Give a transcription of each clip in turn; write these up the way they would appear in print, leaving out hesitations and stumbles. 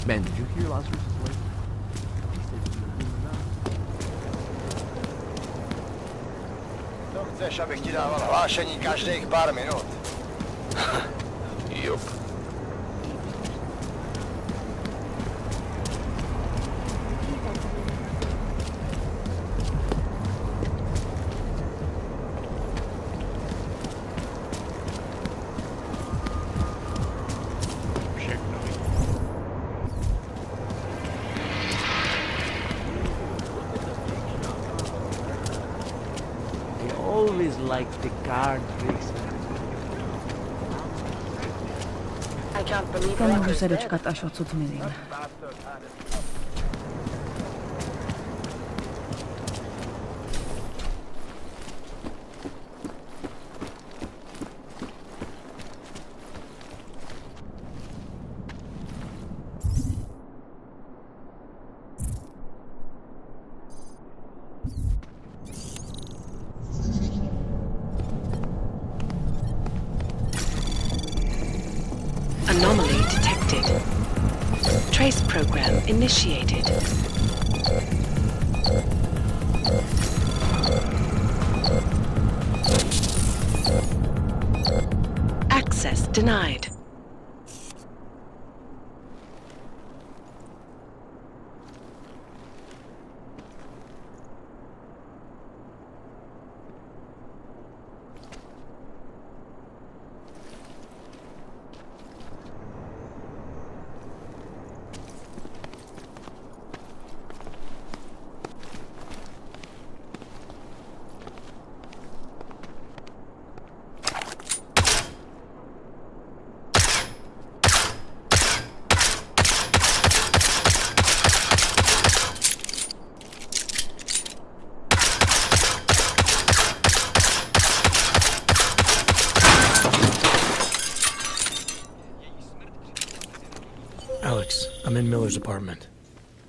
Man, did you hear Lazarus' wife? To chceš, abych ti dával hlášení každých pár minut? Jup. Always like the card tricks. Täytyy sedečkat až odsud zmizím. Anomaly detected. Trace program initiated. Access denied. Alex, I'm in Miller's apartment.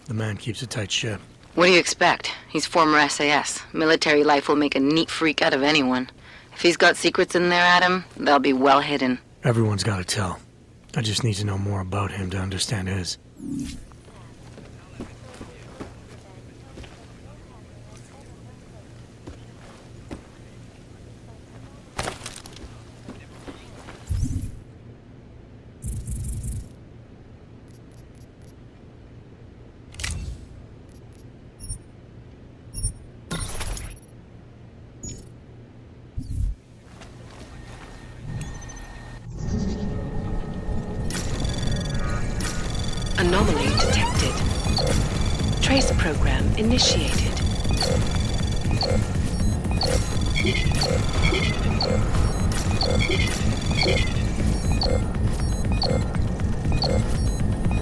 The man keeps a tight ship. What do you expect? He's former SAS. Military life will make a neat freak out of anyone. If he's got secrets in there, Adam, they'll be well hidden. Everyone's got to tell. I just need to know more about him to understand his. Anomaly detected. Trace program initiated.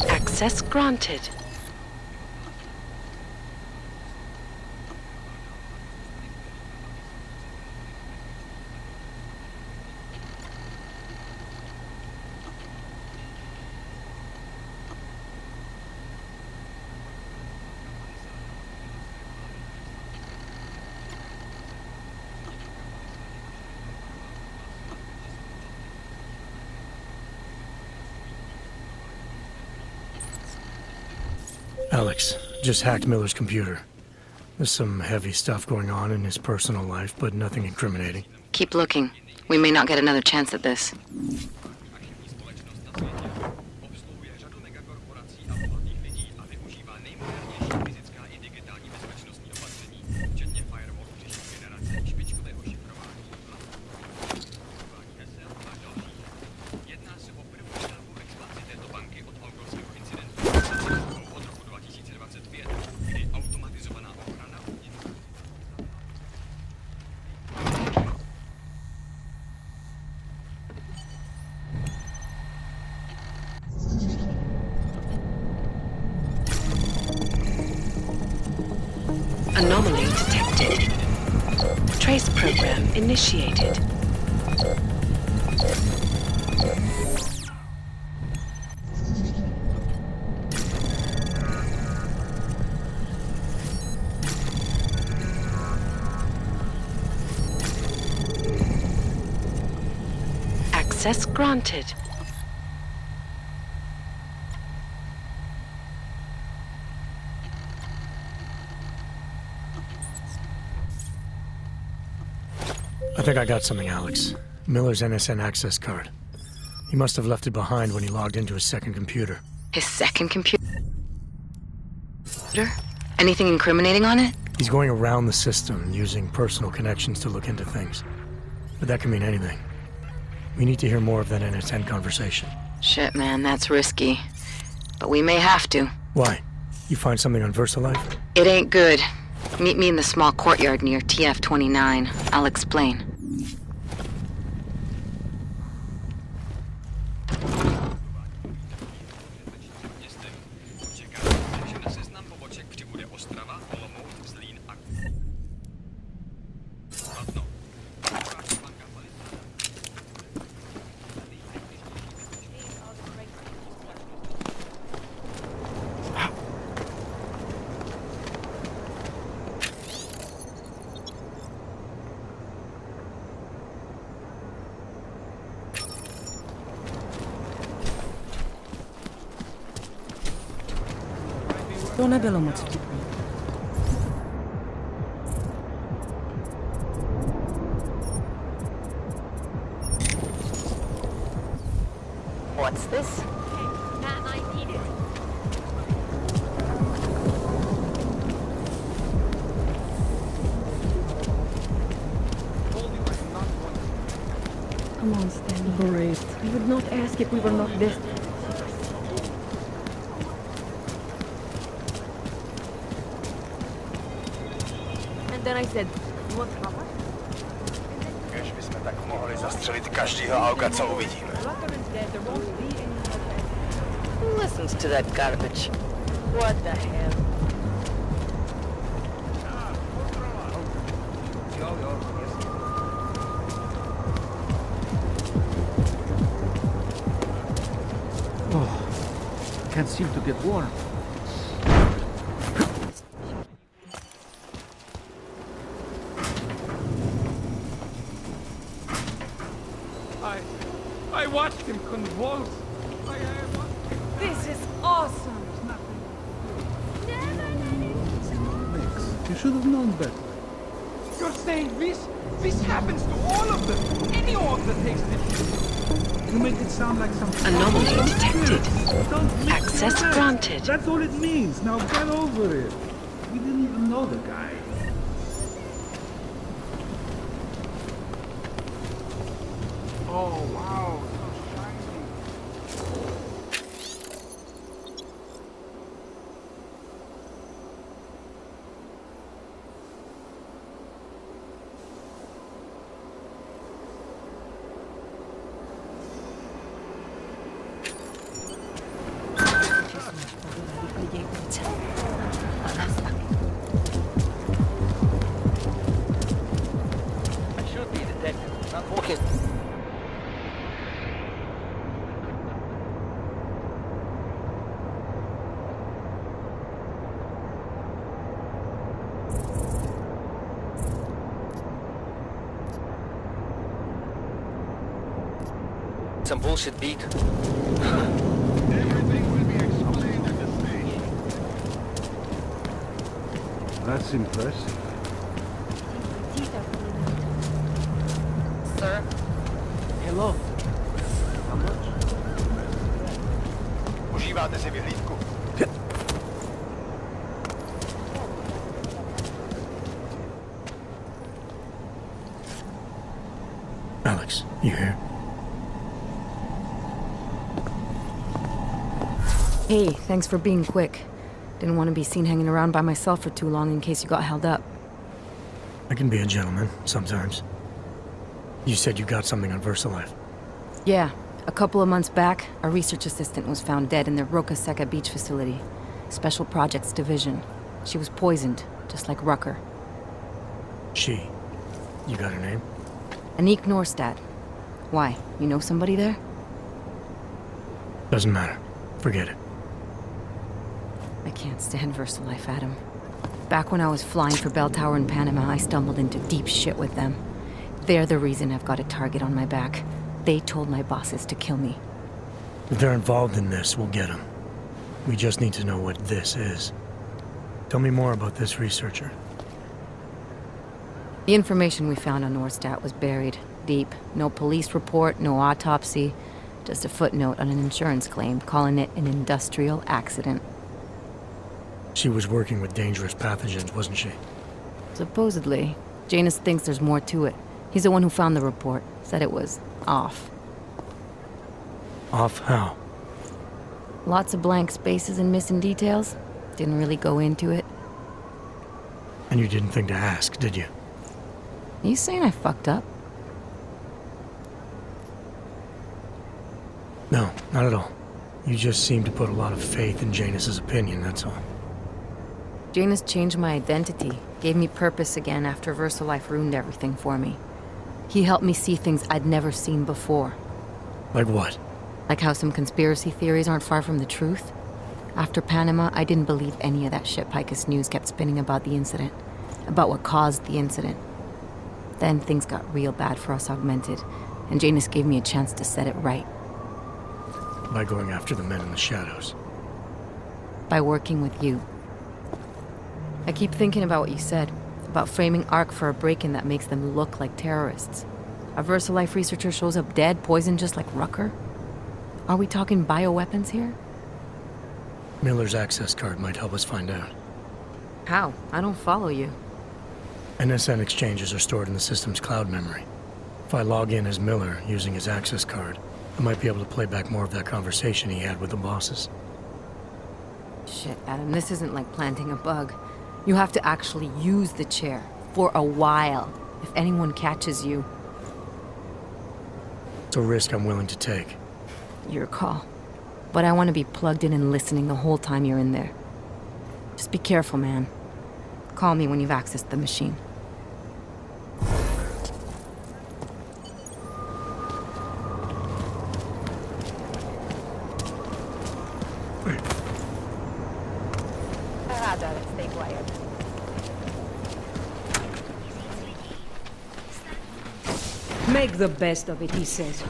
Access granted. Alex, just hacked Miller's computer. There's some heavy stuff going on in his personal life, but nothing incriminating. Keep looking. We may not get another chance at this. Anomaly detected. Trace program initiated. Access granted. think I got something, Alex. Miller's NSN access card. He must have left it behind when he logged into his second computer. His second computer? Anything incriminating on it? He's going around the system, using personal connections to look into things. But that can mean anything. We need to hear more of that NSN conversation. Shit, man, that's risky. But we may have to. Why? You find something on Versalife? It ain't good. Meet me in the small courtyard near TF-29. I'll explain. To nebylo moc vtipný. What's this? That I need it. Come on, Stan. Brave. We would not ask if we were not this. And then I said, you want cover? Kež bychom tak mohli zastřelit každýho auga, co uvidíme. Who listens to that garbage? What the hell? Can't seem to get warm. I watched him convulse. This is awesome. You should have known better. You're saying this? This happens to all of them. Any orc that takes this. You make it sound like some Anomaly detected. Don't mix Access your words. granted. That's all it means. Now get over it. We didn't even know the guy. Oh wow, so shiny. I should be a detective, not Orchid. Some bullshit beat. That's impressive. Sir? Hello. How much? Užíváte si vyhlídku? Alex, you here? Hey, thanks for being quick. Didn't want to be seen hanging around by myself for too long in case you got held up. I can be a gentleman, sometimes. You said you got something on Versalife. Yeah, a couple of months back, a research assistant was found dead in the Roka Seca beach facility. Special Projects Division. She was poisoned, just like Rucker. She. You got her name? Anik Norstad. Why? You know somebody there? Doesn't matter. Forget it. I can't stand Versalife, Adam. Back when I was flying for Bell Tower in Panama, I stumbled into deep shit with them. They're the reason I've got a target on my back. They told my bosses to kill me. If they're involved in this, we'll get them. We just need to know what this is. Tell me more about this researcher. The information we found on Norstat was buried deep. No police report, no autopsy, just a footnote on an insurance claim calling it an industrial accident. She was working with dangerous pathogens, wasn't she? Supposedly. Janus thinks there's more to it. He's the one who found the report. Said it was off. Off how? Lots of blank spaces and missing details. Didn't really go into it. And you didn't think to ask, did you? Are you saying I fucked up? No, not at all. You just seem to put a lot of faith in Janus's opinion, that's all. Janus changed my identity, gave me purpose again after Versalife ruined everything for me. He helped me see things I'd never seen before. Like what? Like how some conspiracy theories aren't far from the truth. After Panama, I didn't believe any of that shit Picus News kept spinning about the incident. About what caused the incident. Then things got real bad for us Augmented, and Janus gave me a chance to set it right. By going after the men in the shadows. By working with you. I keep thinking about what you said, about framing ARC for a break-in that makes them look like terrorists. A Versalife researcher shows up dead, poisoned just like Rucker? Are we talking bioweapons here? Miller's access card might help us find out. How? I don't follow you. NSN exchanges are stored in the system's cloud memory. If I log in as Miller using his access card, I might be able to play back more of that conversation he had with the bosses. Shit, Adam, this isn't like planting a bug. You have to actually use the chair. For a while. If anyone catches you. It's a risk I'm willing to take. Your call. But I want to be plugged in and listening the whole time you're in there. Just be careful, man. Call me when you've accessed the machine. Stay quiet. Make the best of it, he says.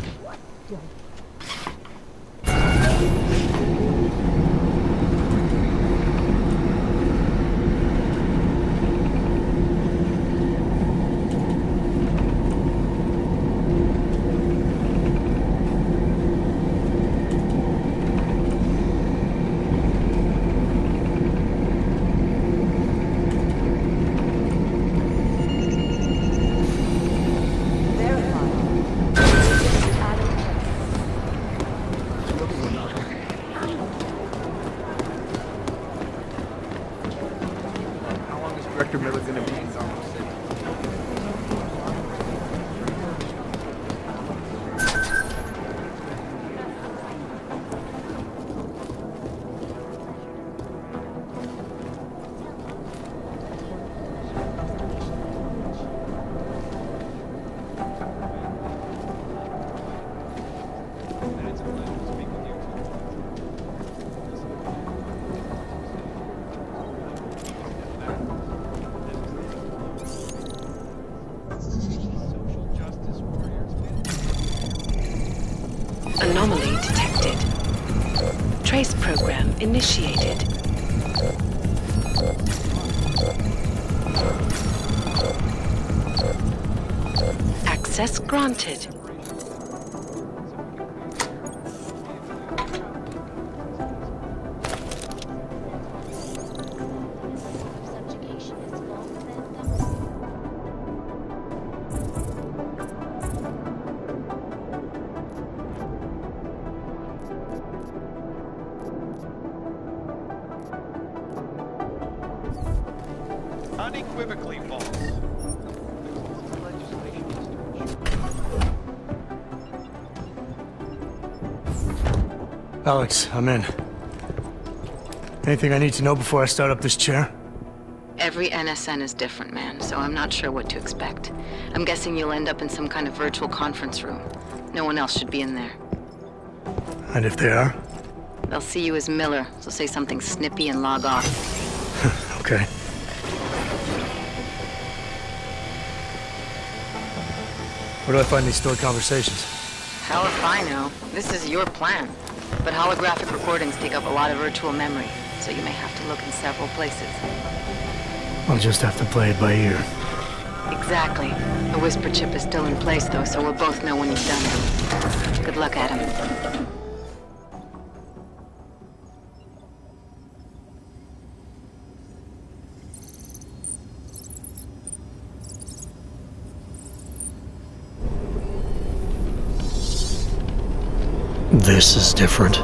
Director Miller gonna be in Zone City. Anomaly detected. Trace program initiated. Access granted. Unequivocally false. Alex, I'm in. Anything I need to know before I start up this chair? Every NSN is different, man, so I'm not sure what to expect. I'm guessing you'll end up in some kind of virtual conference room. No one else should be in there. And if they are? They'll see you as Miller, so say something snippy and log off. Okay. Where do I find these stored conversations? Hell if I know. This is your plan. But holographic recordings take up a lot of virtual memory, so you may have to look in several places. I'll just have to play it by ear. Exactly. The whisper chip is still in place, though, so we'll both know when he's done. Good luck, Adam. This is different.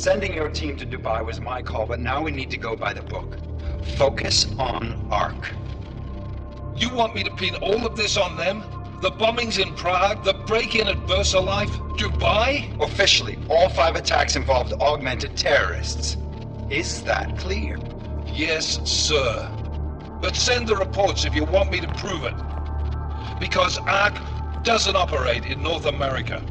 Sending your team to Dubai was my call, but now we need to go by the book. Focus on Ark. You want me to pin all of this on them? The bombings in Prague, the break-in at Versalife, Dubai? Officially, all 5 attacks involved augmented terrorists. Is that clear? Yes, sir. But send the reports if you want me to prove it. Because ARC doesn't operate in North America.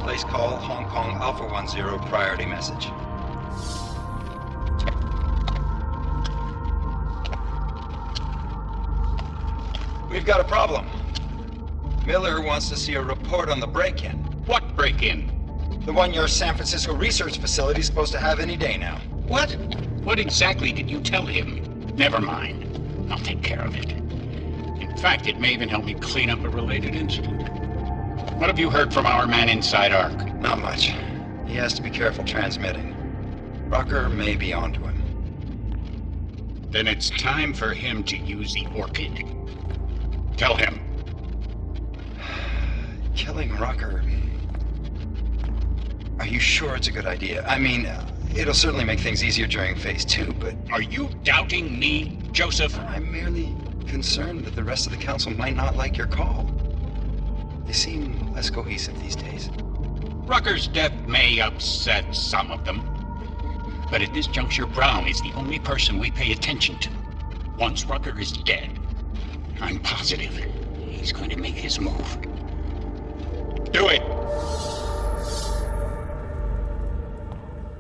Place call Hong Kong Alpha 10 priority message. We've got a problem. Miller wants to see a report on the break-in. What break-in? The one your San Francisco research facility is supposed to have any day now. What? What exactly did you tell him? Never mind. I'll take care of it. In fact, it may even help me clean up a related incident. What have you heard from our man inside ARC? Not much. He has to be careful transmitting. Rucker may be onto him. Then it's time for him to use the Orchid. Tell him. Killing Rucker. Are you sure it's a good idea? I mean, it'll certainly make things easier during Phase 2, but... Are you doubting me, Joseph? I'm merely concerned that the rest of the Council might not like your call. They seem less cohesive these days. Rucker's death may upset some of them. But at this juncture, Brown is the only person we pay attention to. Once Rucker is dead, I'm positive he's going to make his move. Do it!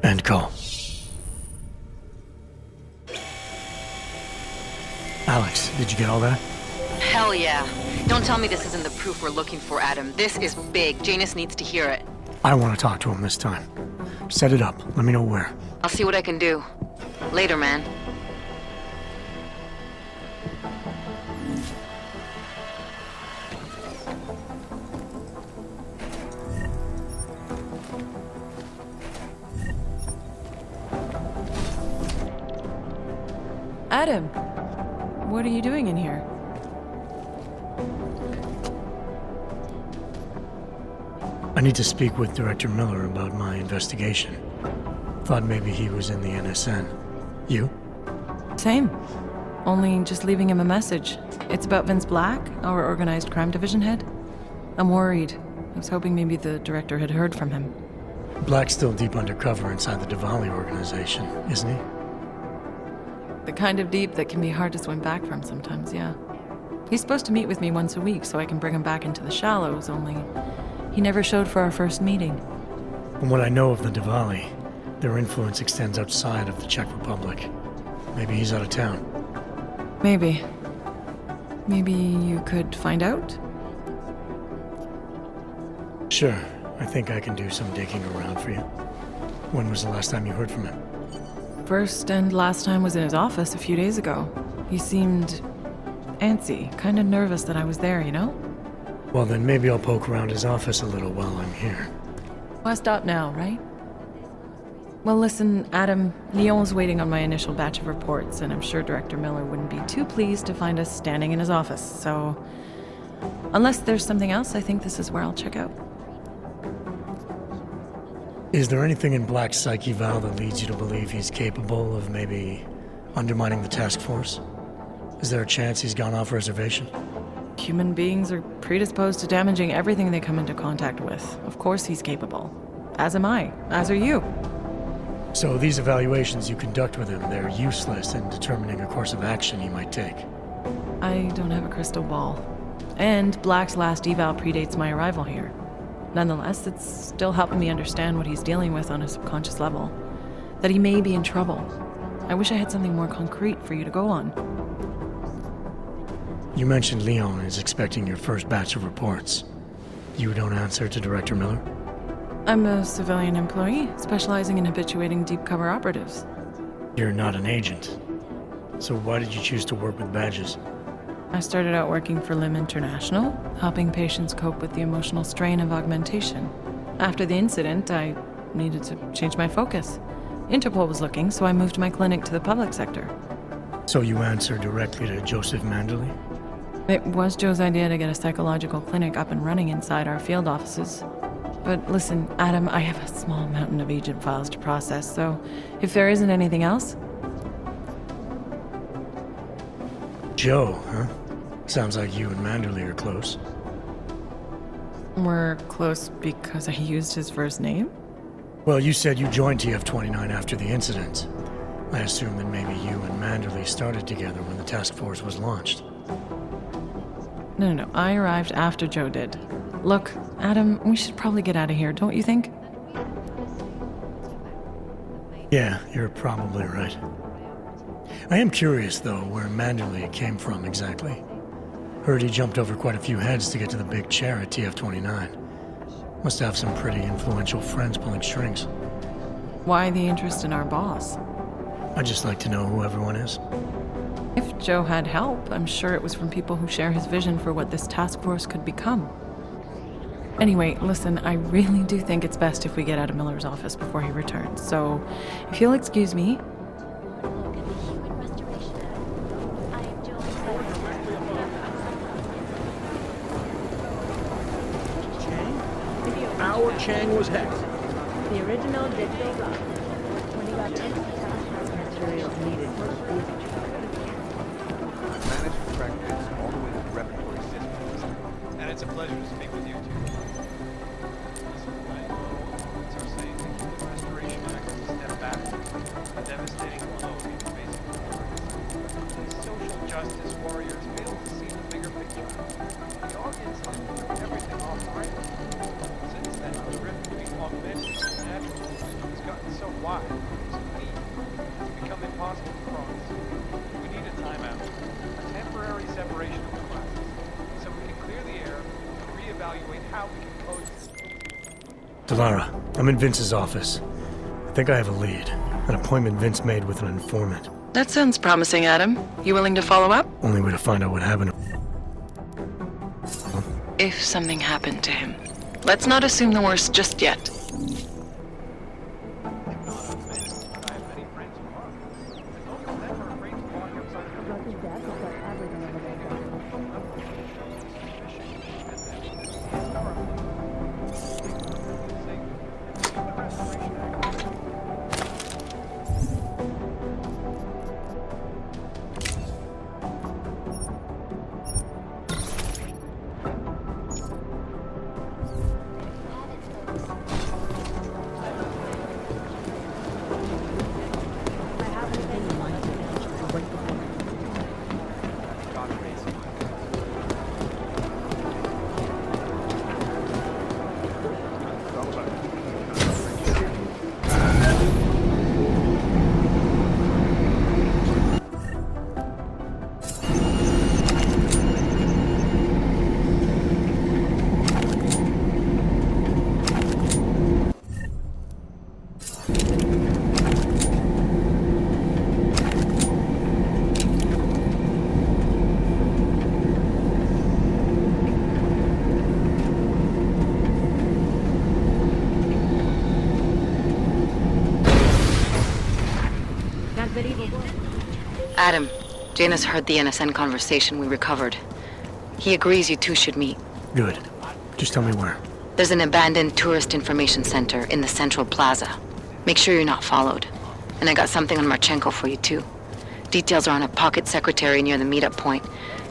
End call. Alex, did you get all that? Hell yeah. Don't tell me this isn't the proof we're looking for, Adam. This is big. Janus needs to hear it. I want to talk to him this time. Set it up. Let me know where. I'll see what I can do. Later, man. Adam, what are you doing in here? I need to speak with Director Miller about my investigation. Thought maybe he was in the NSN. You? Same. Only just leaving him a message. It's about Vince Black, our organized crime division head. I'm worried. I was hoping maybe the director had heard from him. Black's still deep undercover inside the Diwali organization, isn't he? The kind of deep that can be hard to swim back from sometimes, yeah. He's supposed to meet with me once a week so I can bring him back into the shallows, only he never showed for our first meeting. From what I know of the Diwali, their influence extends outside of the Czech Republic. Maybe he's out of town. Maybe. Maybe you could find out? Sure. I think I can do some digging around for you. When was the last time you heard from him? First and last time was in his office a few days ago. He seemed antsy, kind of nervous that I was there, you know? Well, then maybe I'll poke around his office a little while I'm here. Why stop now, right? Well, listen, Adam, Leon's waiting on my initial batch of reports, and I'm sure Director Miller wouldn't be too pleased to find us standing in his office, so... Unless there's something else, I think this is where I'll check out. Is there anything in Black's psyche, Val, that leads you to believe he's capable of maybe undermining the task force? Is there a chance he's gone off reservation? Human beings are predisposed to damaging everything they come into contact with. Of course he's capable. As am I. As are you. So these evaluations you conduct with him, they're useless in determining a course of action he might take. I don't have a crystal ball. And Black's last eval predates my arrival here. Nonetheless, it's still helping me understand what he's dealing with on a subconscious level. That he may be in trouble. I wish I had something more concrete for you to go on. You mentioned Leon is expecting your first batch of reports. You don't answer to Director Miller? I'm a civilian employee, specializing in habituating deep cover operatives. You're not an agent. So why did you choose to work with badges? I started out working for LIM International, helping patients cope with the emotional strain of augmentation. After the incident, I needed to change my focus. Interpol was looking, so I moved my clinic to the public sector. So you answer directly to Joseph Mandley? It was Joe's idea to get a psychological clinic up and running inside our field offices. But listen, Adam, I have a small mountain of agent files to process, so if there isn't anything else... Joe, huh? Sounds like you and Manderley are close. We're close because I used his first name? Well, you said you joined TF-29 after the incident. I assume that maybe you and Manderley started together when the task force was launched. No. I arrived after Joe did. Look, Adam, we should probably get out of here, don't you think? Yeah, you're probably right. I am curious, though, where Manderley came from exactly. Heard he jumped over quite a few heads to get to the big chair at TF-29. Must have some pretty influential friends pulling strings. Why the interest in our boss? I'd just like to know who everyone is. If Joe had help, I'm sure it was from people who share his vision for what this task force could become. Anyway, listen, I really do think it's best if we get out of Miller's office before he returns, so if you'll excuse me... Our Chang was hacked. The original digital rock. When you got materials needed for the future. I've managed to track this all the way to the repertory systems. And it's a pleasure to speak with you too. Listen, I know it's our saying the Human Restoration Act is a step back, a devastating blow to the basic organs. These social justice warriors fail to see the bigger picture. The audience has put everything off right. Since then, the rift between augmented and natural has gotten so wide, so deep, it's become impossible to cross. We need a timeout, a temporary separation of the classes, so we can clear the air and reevaluate how we can coexist. Delara, I'm in Vince's office. I think I have a lead. An appointment Vince made with an informant. That sounds promising, Adam. You willing to follow up? Only way to find out what happened. If something happened to him. Let's not assume the worst just yet. Adam, Janus heard the NSN conversation we recovered. He agrees you two should meet. Good. Just tell me where. There's an abandoned tourist information center in the central plaza. Make sure you're not followed. And I got something on Marchenko for you too. Details are on a pocket secretary near the meetup point.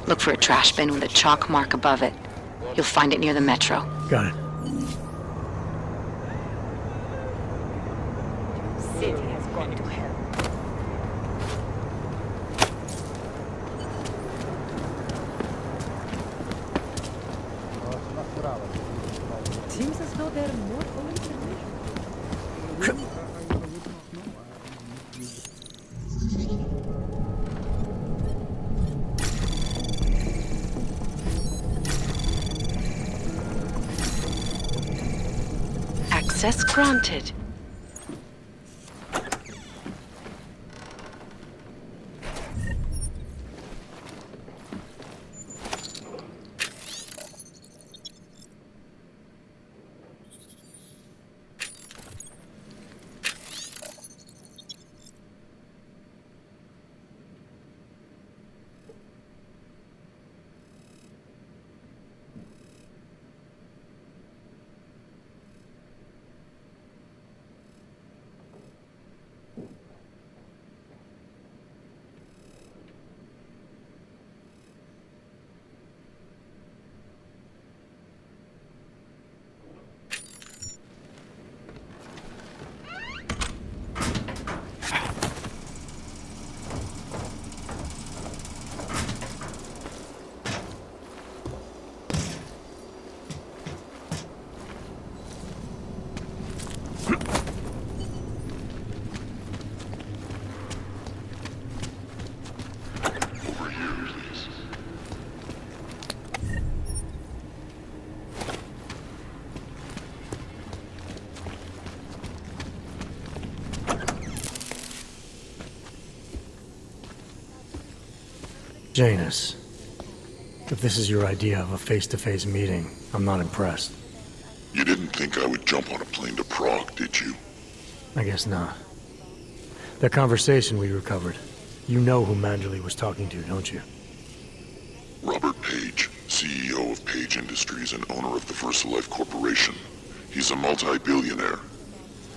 Look for a trash bin with a chalk mark above it. You'll find it near the metro. Got it. City has gone to hell. Seems as though they're more full information. Access granted. Janus, if this is your idea of a face-to-face meeting, I'm not impressed. You didn't think I would jump on a plane to Prague, did you? I guess not. That conversation we recovered, you know who Manderley was talking to, don't you? Robert Page, CEO of Page Industries and owner of the Versalife Corporation. He's a multi-billionaire.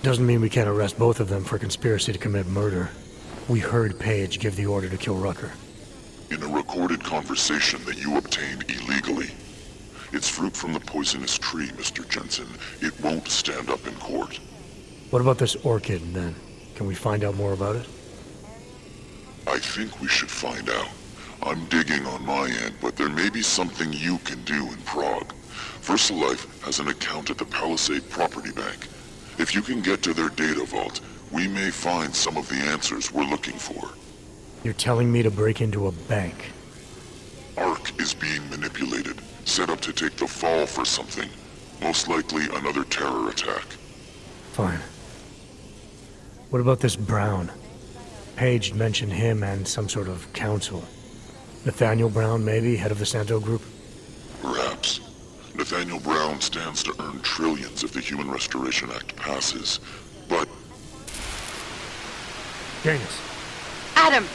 Doesn't mean we can't arrest both of them for conspiracy to commit murder. We heard Page give the order to kill Rucker. In a recorded conversation that you obtained illegally. It's fruit from the poisonous tree, Mr. Jensen. It won't stand up in court. What about this Orchid, then? Can we find out more about it? I think we should find out. I'm digging on my end, but there may be something you can do in Prague. Versalife has an account at the Palisade Property Bank. If you can get to their data vault, we may find some of the answers we're looking for. You're telling me to break into a bank? Ark is being manipulated, set up to take the fall for something. Most likely another terror attack. Fine. What about this Brown? Page mentioned him and some sort of council. Nathaniel Brown, maybe, head of the Santo Group? Perhaps. Nathaniel Brown stands to earn trillions if the Human Restoration Act passes. But... Janus. Adam!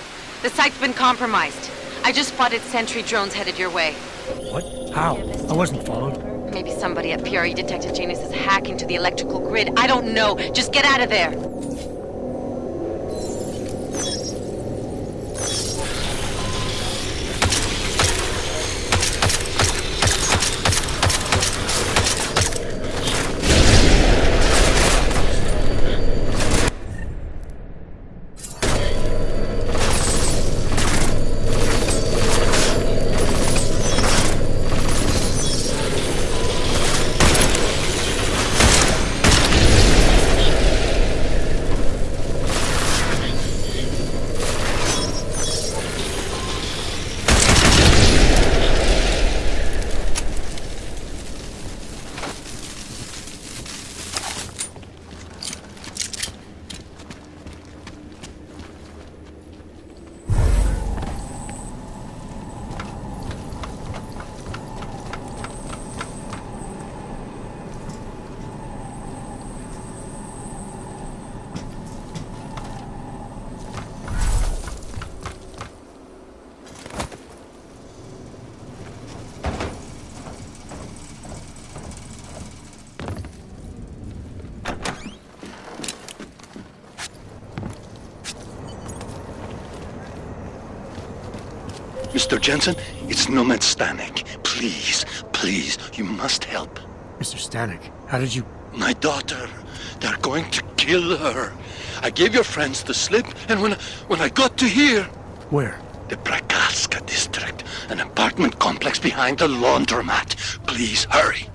The site's been compromised. I just spotted sentry drones headed your way. What? How? I wasn't followed. Maybe somebody at PRE detected Janus' hack into the electrical grid. I don't know. Just get out of there. Mr. Jensen, it's Nomad Stanek. Please, please, you must help. Mr. Stanek, how did you... My daughter. They're going to kill her. I gave your friends the slip, and when I got to here... Where? The Prakaska district. An apartment complex behind the laundromat. Please, hurry.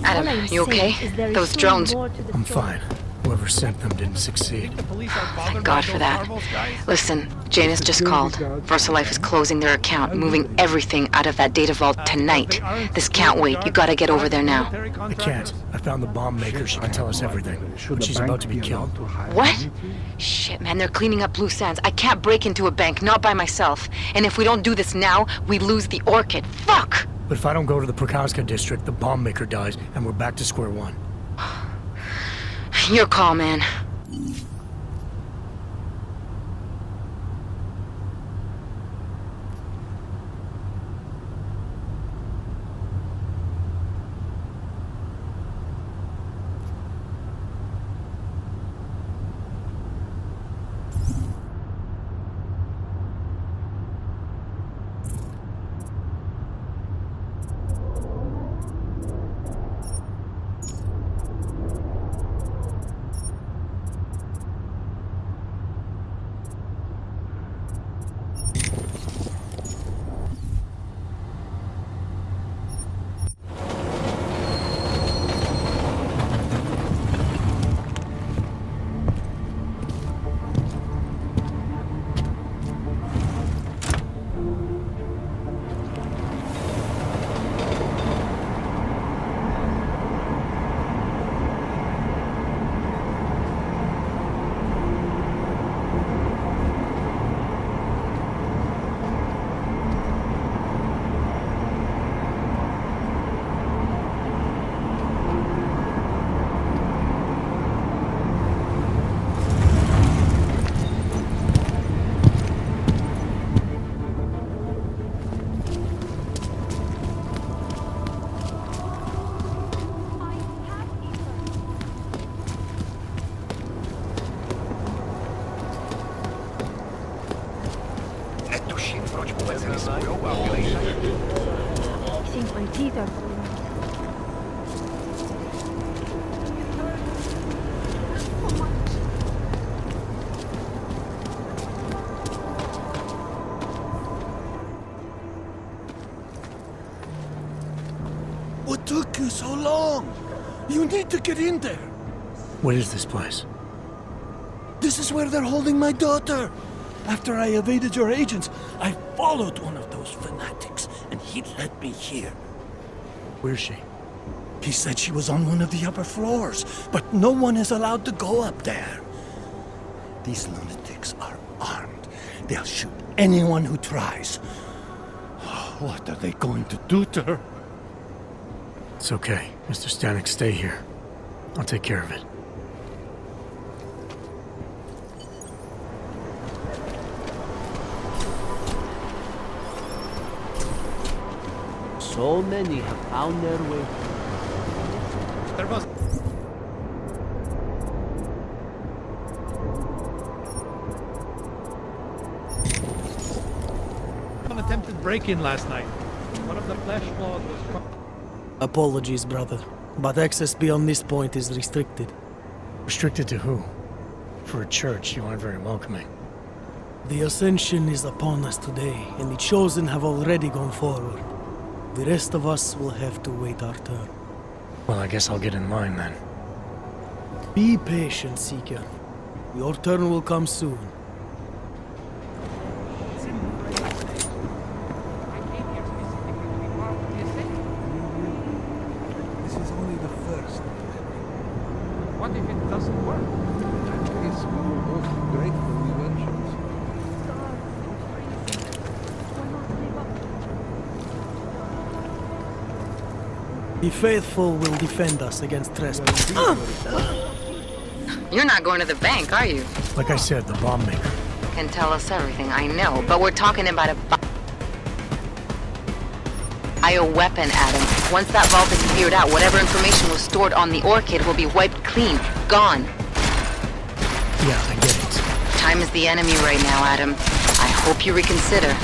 Adam, you okay? Those drones... I'm fine. Whoever sent them didn't succeed. Thank God for that. Listen, Janus just called. Versalife is closing their account, moving everything out of that data vault tonight. This can't wait. You gotta get over there now. I can't. I found the bomb maker. She can tell us everything. But she's about to be killed. What? Shit, man, they're cleaning up loose ends. I can't break into a bank, not by myself. And if we don't do this now, we lose the Orchid. Fuck! But if I don't go to the Prakaska district, the bomb maker dies, and we're back to square one. Your call, man. I think my teeth are falling out. What took you so long? You need to get in there. What is this place? This is where they're holding my daughter. After I evaded your agents, I followed one of those fanatics, and he led me here. Where's she? He said she was on one of the upper floors, but no one is allowed to go up there. These lunatics are armed. They'll shoot anyone who tries. What are they going to do to her? It's okay. Mr. Stanek, stay here. I'll take care of it. So many have found their way. There was an attempted break-in last night. One of the flesh claws was... Apologies, brother, but access beyond this point is restricted. Restricted to who? For a church, you aren't very welcoming. The Ascension is upon us today, and the Chosen have already gone forward. The rest of us will have to wait our turn. Well, I guess I'll get in line then. Be patient, Seeker. Your turn will come soon. This is only the first. What if it doesn't work? I guess we were both grateful we ventured. The faithful will defend us against trespass. You're not going to the bank, are you? Like I said, the bomb maker. Can tell us everything, I know, but we're talking about a bioweapon, Adam. Once that vault is cleared out, whatever information was stored on the Orchid will be wiped clean. Gone. Yeah, I get it. Time is the enemy right now, Adam. I hope you reconsider.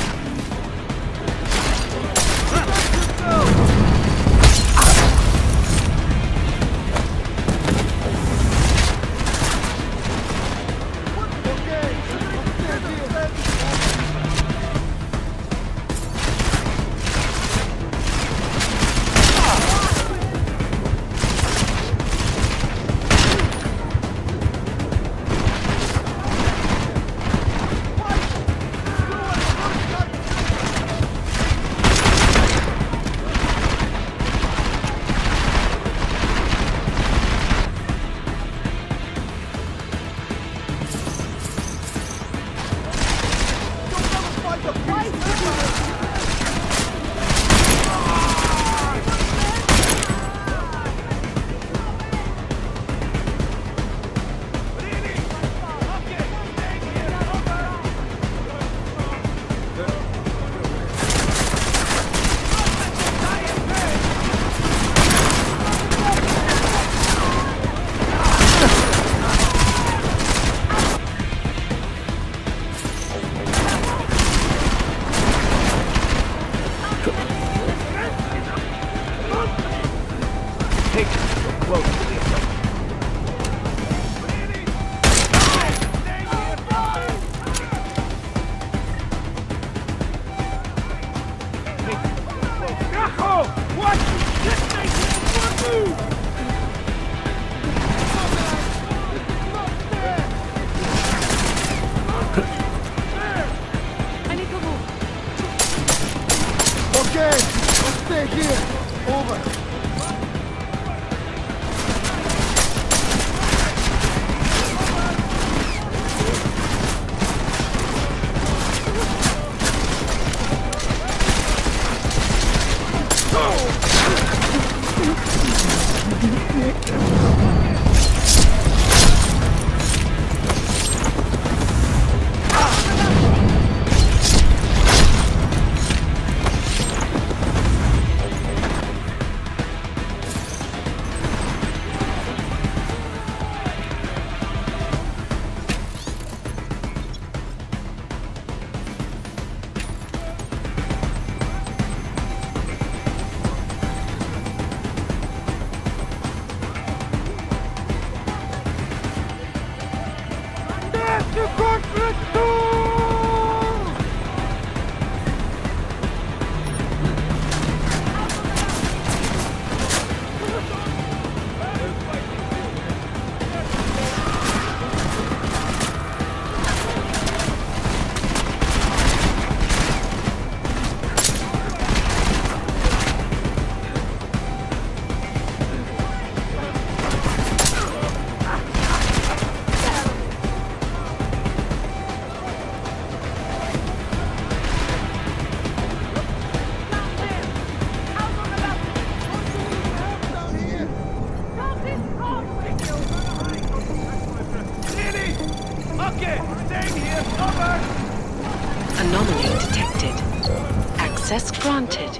Access granted.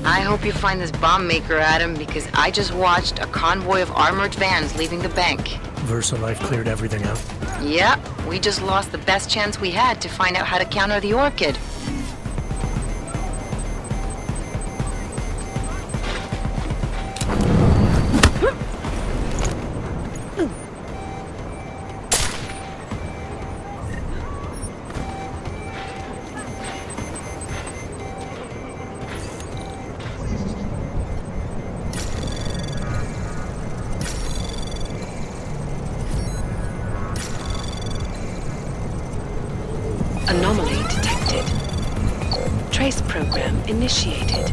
I hope you find this bomb maker, Adam, because I just watched a convoy of armored vans leaving the bank. Versalife cleared everything out? Yep, we just lost the best chance we had to find out how to counter the Orchid. Anomaly detected. Trace program initiated.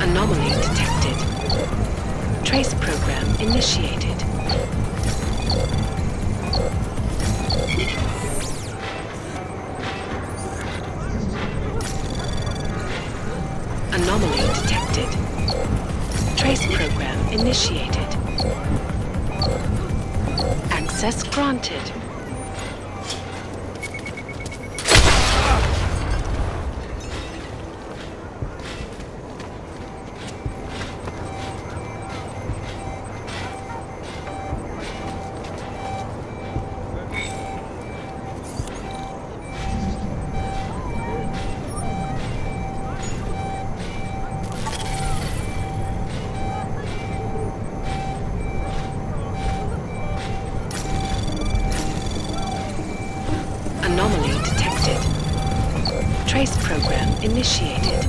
Anomaly detected. Trace program initiated. Anomaly detected. Trace program initiated. Access granted. Anomaly detected. Trace program initiated.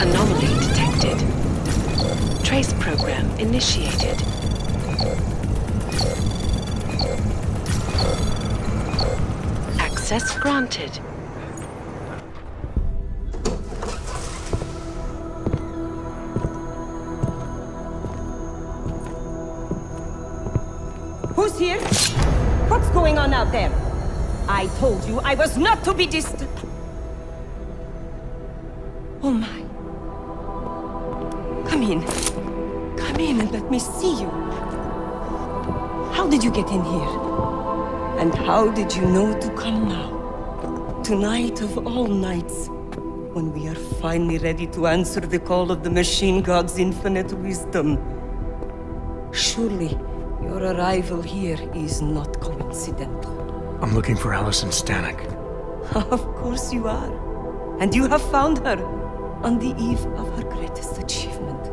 Anomaly detected. Trace program initiated. Access granted. Who's here? What's going on out there? I told you I was not to be distant. Oh my. Come in. Come in and let me see you. How did you get in here? And how did you know to come now? Tonight of all nights. when we are finally ready to answer the call of the Machine God's infinite wisdom. Surely, your arrival here is not coincidental. I'm looking for Allison Stanek. Of course you are. And you have found her on the eve of her greatest achievement.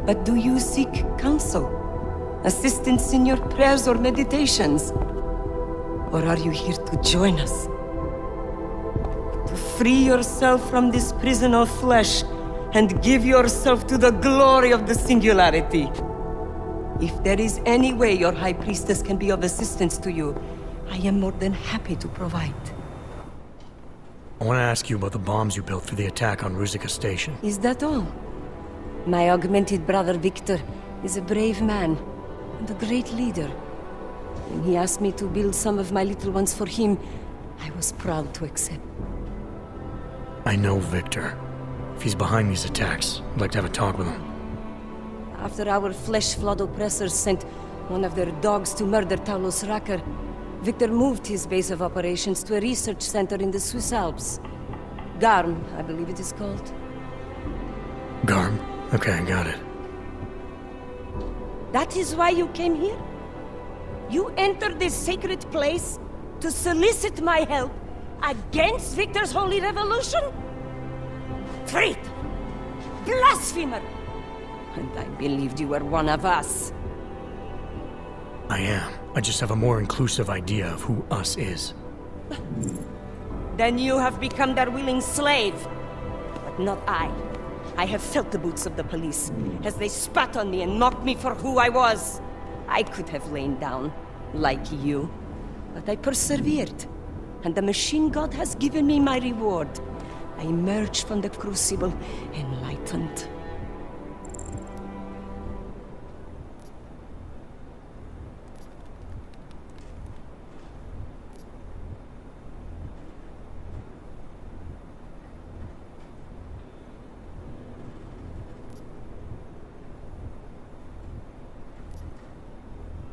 But do you seek counsel? Assistance in your prayers or meditations? Or are you here to join us? To free yourself from this prison of flesh and give yourself to the glory of the singularity? If there is any way your High Priestess can be of assistance to you, I am more than happy to provide. I want to ask you about the bombs you built for the attack on Ruzicka Station. Is that all? My augmented brother Victor is a brave man and a great leader. When he asked me to build some of my little ones for him, I was proud to accept. I know Victor. If he's behind these attacks, I'd like to have a talk with him. After our flesh-flood oppressors sent one of their dogs to murder Talos Racker, Victor moved his base of operations to a research center in the Swiss Alps. Garm, I believe it is called. Garm? Okay, I got it. That is why you came here? You entered this sacred place to solicit my help against Victor's holy revolution? Traitor! Blasphemer! And I believed you were one of us. I am. I just have a more inclusive idea of who us is. Then you have become their willing slave. But not I. I have felt the boots of the police as they spat on me and mocked me for who I was. I could have lain down, like you. But I persevered. And the Machine God has given me my reward. I emerged from the crucible enlightened.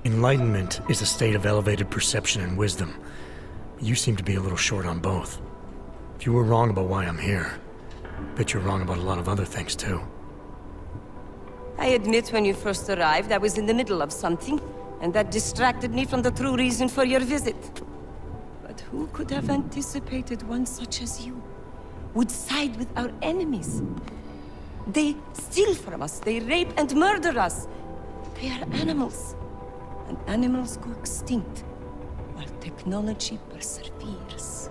Enlightenment is a state of elevated perception and wisdom. You seem to be a little short on both. If you were wrong about why I'm here, bet you're wrong about a lot of other things too. I admit when you first arrived, I was in the middle of something, and that distracted me from the true reason for your visit. But who could have anticipated one such as you would side with our enemies? They steal from us, they rape and murder us. They are animals. And animals go extinct, while technology perseveres.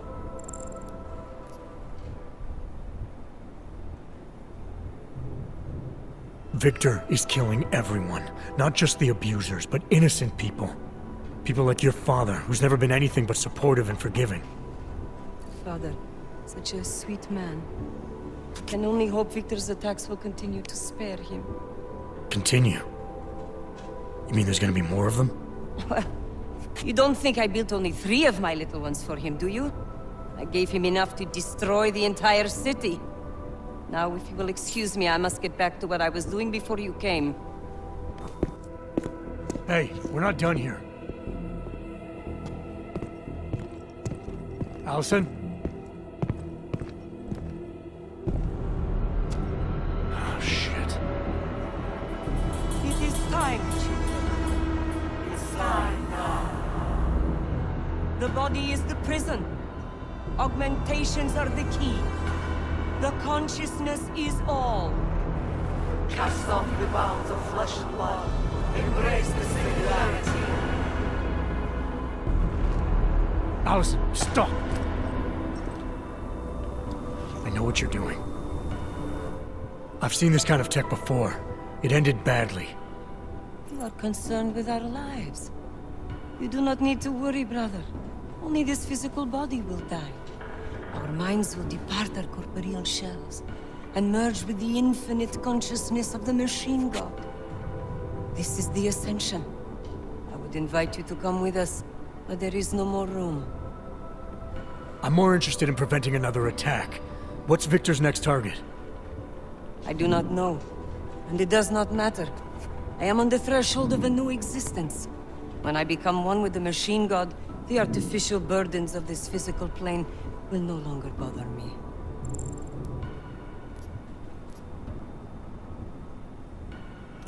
Victor is killing everyone. Not just the abusers, but innocent people. People like your father, who's never been anything but supportive and forgiving. Father, such a sweet man. I can only hope Victor's attacks will continue to spare him. Continue? You mean there's gonna be more of them? Well, you don't think I built only 3 of my little ones for him, do you? I gave him enough to destroy the entire city. Now, if you will excuse me, I must get back to what I was doing before you came. Hey, we're not done here. Allison? Oh, shit. It is time, children. It's time now. The body is the prison. Augmentations are the key. The consciousness is all. Cast off the bounds of flesh and blood. Embrace the singularity. Allison, stop! I know what you're doing. I've seen this kind of tech before. It ended badly. You are concerned with our lives. You do not need to worry, brother. Only this physical body will die. Our minds will depart our corporeal shells and merge with the infinite consciousness of the Machine God. This is the ascension. I would invite you to come with us, but there is no more room. I'm more interested in preventing another attack. What's Victor's next target? I do not know, and it does not matter. I am on the threshold of a new existence. When I become one with the Machine God, the artificial burdens of this physical plane will no longer bother me.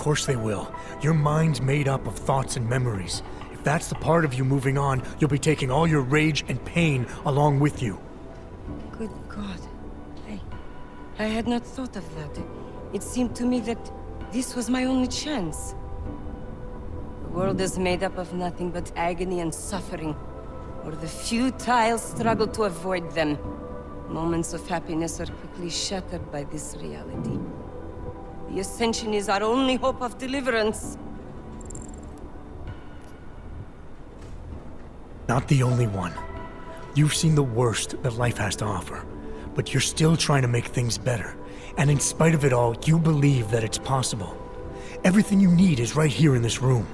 course they will. Your mind's made up of thoughts and memories. If that's the part of you moving on, you'll be taking all your rage and pain along with you. Good God. I had not thought of that. It seemed to me that this was my only chance. The world is made up of nothing but agony and suffering, or the futile struggle to avoid them. Moments of happiness are quickly shattered by this reality. The Ascension is our only hope of deliverance. Not the only one. You've seen the worst that life has to offer, but you're still trying to make things better. And in spite of it all, you believe that it's possible. Everything you need is right here in this room.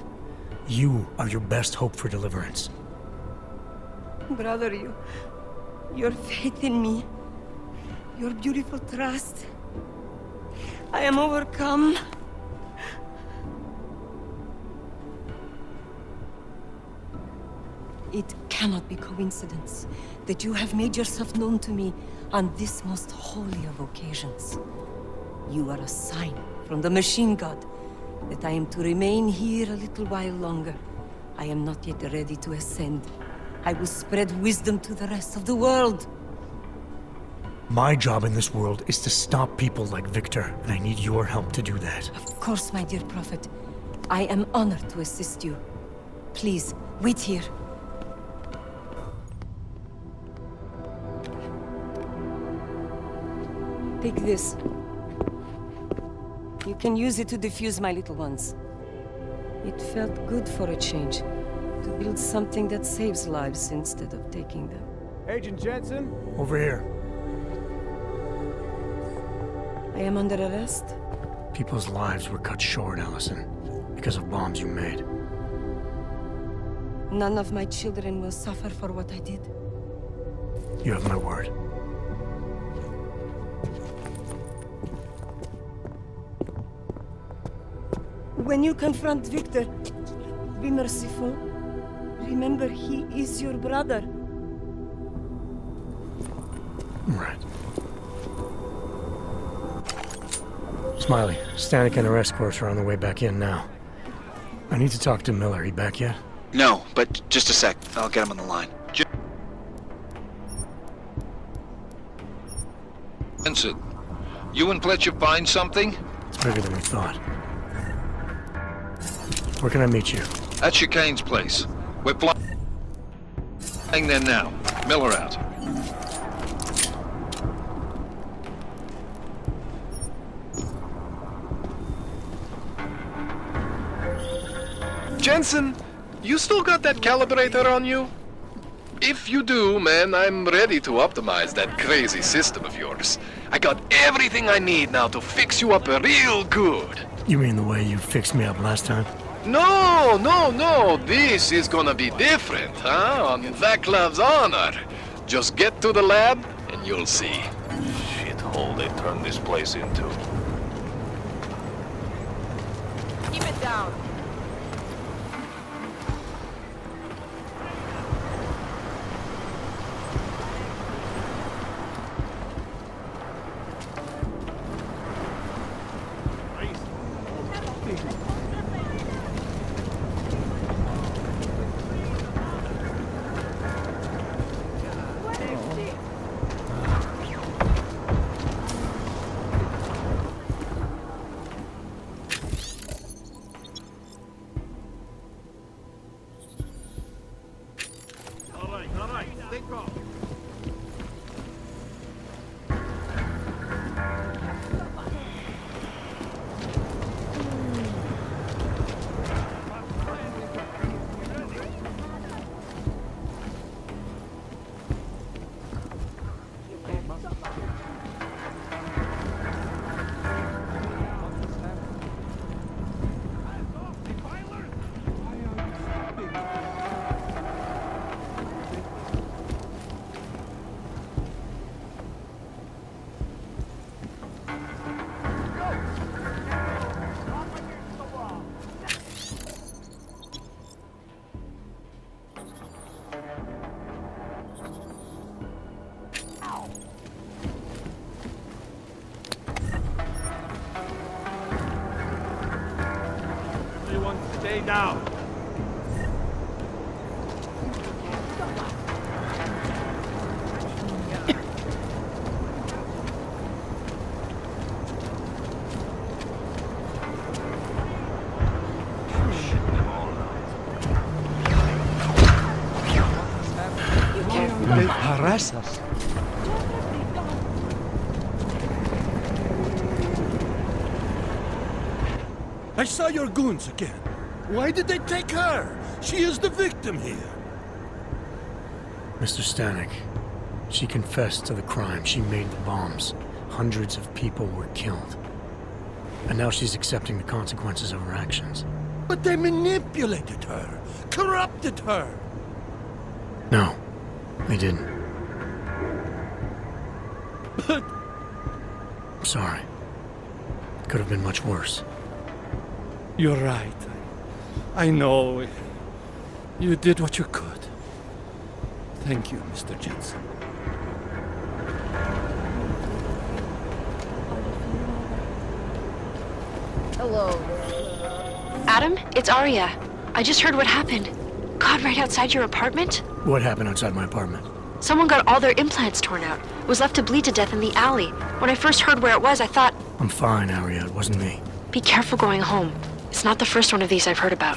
You are your best hope for deliverance. Brother, your faith in me, your beautiful trust. I am overcome. It cannot be coincidence that you have made yourself known to me on this most holy of occasions. You are a sign from the MachineGod that I am to remain here a little while longer. I am not yet ready to ascend. I will spread wisdom to the rest of the world. My job in this world is to stop people like Victor, and I need your help to do that. Of course, my dear prophet. I am honored to assist you. Please, wait here. Take this. You can use it to defuse my little ones. It felt good for a change, to build something that saves lives instead of taking them. Agent Jensen? Over here. I am under arrest? People's lives were cut short, Allison, because of bombs you made. None of my children will suffer for what I did. You have my word. When you confront Victor, be merciful. Remember, he is your brother. Right. Smiley, Stanek and her escorts are on the way back in now. I need to talk to Miller. He back yet? No, but just a sec. I'll get him on the line. Jensen, you and Fletcher find something? It's bigger than we thought. Where can I meet you? At Chicane's place. We're flying there now. Miller out. Jensen, you still got that calibrator on you? If you do, man, I'm ready to optimize that crazy system of yours. I got everything I need now to fix you up real good. You mean the way you fixed me up last time? No, no, no. This is gonna be different, huh? On Vaclav's honor. Just get to the lab and you'll see. Shithole they turned this place into. Keep it down. Stay down. They harass us. I saw your goons again. Why did they take her? She is the victim here. Mr. Stanek, she confessed to the crime. She made the bombs. Hundreds of people were killed. And now she's accepting the consequences of her actions. But they manipulated her, corrupted her. No, they didn't. But... I'm sorry. Could have been much worse. You're right. I know. You did what you could. Thank you, Mr. Jensen. Hello. Adam, it's Arya. I just heard what happened. God, right outside your apartment? What happened outside my apartment? Someone got all their implants torn out. Was left to bleed to death in the alley. When I first heard where it was, I thought... I'm fine, Arya. It wasn't me. Be careful going home. It's not the first one of these I've heard about.